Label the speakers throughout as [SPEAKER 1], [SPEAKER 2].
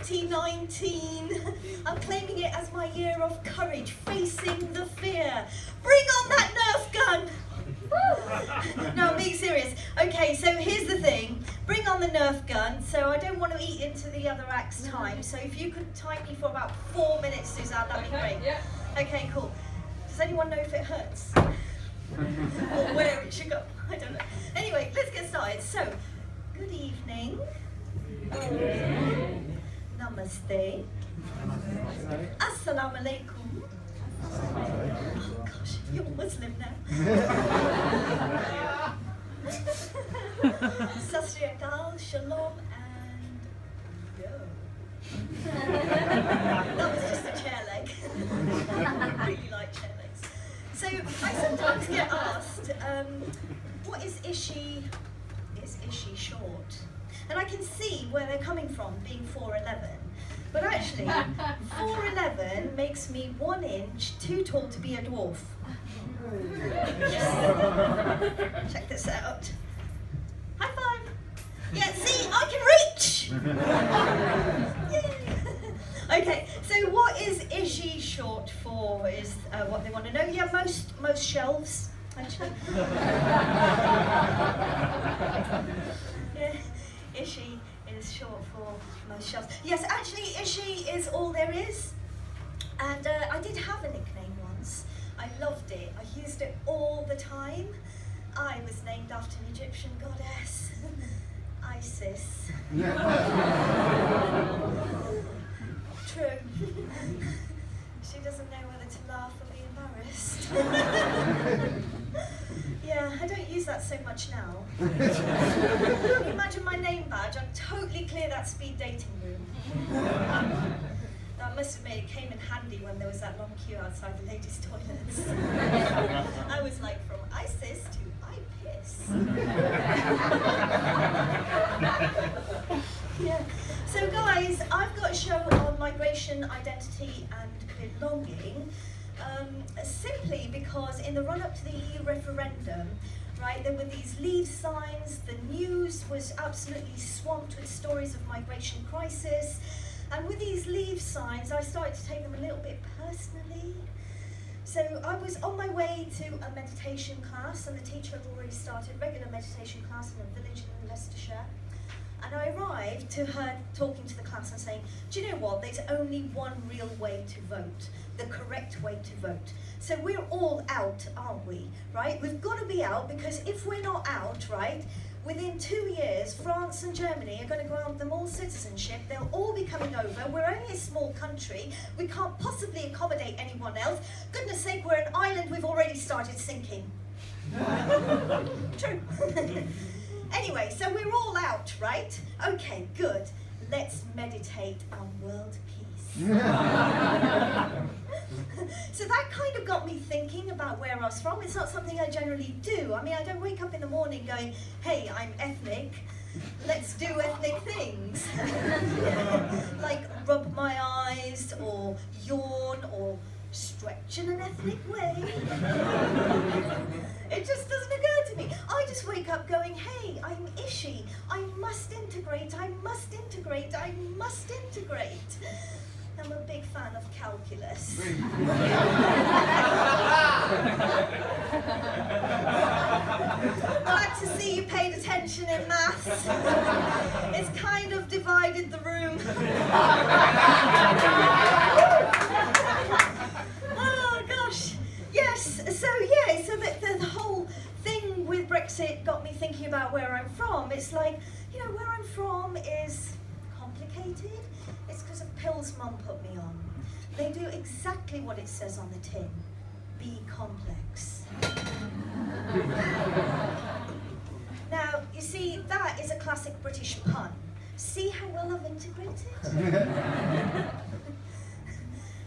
[SPEAKER 1] 2019. I'm claiming it as my year of courage, facing the fear. Bring on that Nerf gun! No, I'm being serious. Okay, so here's the thing. Bring on the Nerf gun. So I don't want to eat into the other act's time. So if you could time me for about 4 minutes, Suzanne, that'd be great.
[SPEAKER 2] Yeah.
[SPEAKER 1] Okay, cool. Does anyone know if it hurts? Or where it should go? I don't know. Anyway, let's get started. So, good evening. Namaste. Assalamu alaikum. Oh gosh, you're Muslim now. Sat Sri Akal, Shalom, and yo. That was just a chair leg. I really like chair legs. So I sometimes get asked, what is Ishi? Is Ishi short? And I can see where they're coming from, being 4'11". But actually, 4'11" makes me 1 inch too tall to be a dwarf. Check this out. High five. Yeah, see, I can reach. Yay. Okay, so what is Ishi short for is what they want to know. Yeah, most shelves, actually. Yeah, Ishi is short for most shelves. Yes, actually, Ishi is all there is. And I did have a nickname once. I loved it. I used it all the time. I was named after an Egyptian goddess, Isis. True. She doesn't know whether to laugh or be embarrassed. Yeah, I don't use that so much now. Can you imagine my name badge? I'd totally clear that speed dating room. I must admit, it came in handy when there was that long queue outside the ladies' toilets. I was like, from ISIS to I piss. Yeah. So guys, I've got a show on migration, identity and belonging, simply because in the run-up to the EU referendum, right, there were these leave signs, the news was absolutely swamped with stories of migration crisis, and with these leave signs, I started to take them a little bit personally. So I was on my way to a meditation class, and the teacher had already started regular meditation class in a village in Leicestershire. And I arrived to her talking to the class and saying, do you know what, there's only one real way to vote, the correct way to vote. So we're all out, aren't we, right? We've got to be out, because if we're not out, right, within 2 years, France and Germany are going to grant them all citizenship. They'll all be coming over. We're only a small country. We can't possibly accommodate anyone else. Goodness sake, we're an island. We've already started sinking. True. Anyway, so we're all out, right? Okay, good. Let's meditate on world peace. So that kind of got me thinking about where I was from. It's not something I generally do. I mean, I don't wake up in the morning going, hey, I'm ethnic. Let's do ethnic things. Like rub my eyes or yawn or stretch in an ethnic way. It just doesn't occur to me. I just wake up going, hey, I'm Ishi. I must integrate, I must integrate, I must integrate. I'm a big fan of calculus. Glad to see you paid attention in maths. It's kind of divided the room. Oh gosh, yes. So the whole thing with Brexit got me thinking about where I'm from. It's like, you know, where I'm from is complicated. It's because of pills Mum put me on. They do exactly what it says on the tin. Be complex. Now, you see, that is a classic British pun. See how well I've integrated?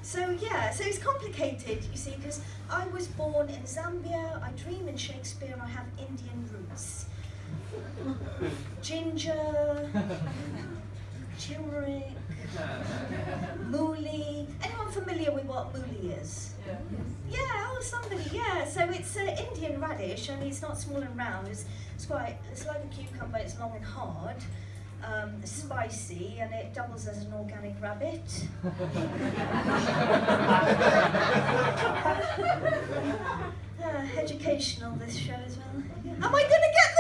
[SPEAKER 1] So it's complicated, you see, because I was born in Zambia, I dream in Shakespeare, I have Indian roots. Ginger, turmeric, mooli. Anyone familiar with what mooli is? Yeah, oh, somebody, yeah. So it's Indian radish, and it's not small and round. It's like a cucumber, it's long and hard. spicy, and it doubles as an organic rabbit. Educational, this show as well. Am I going to get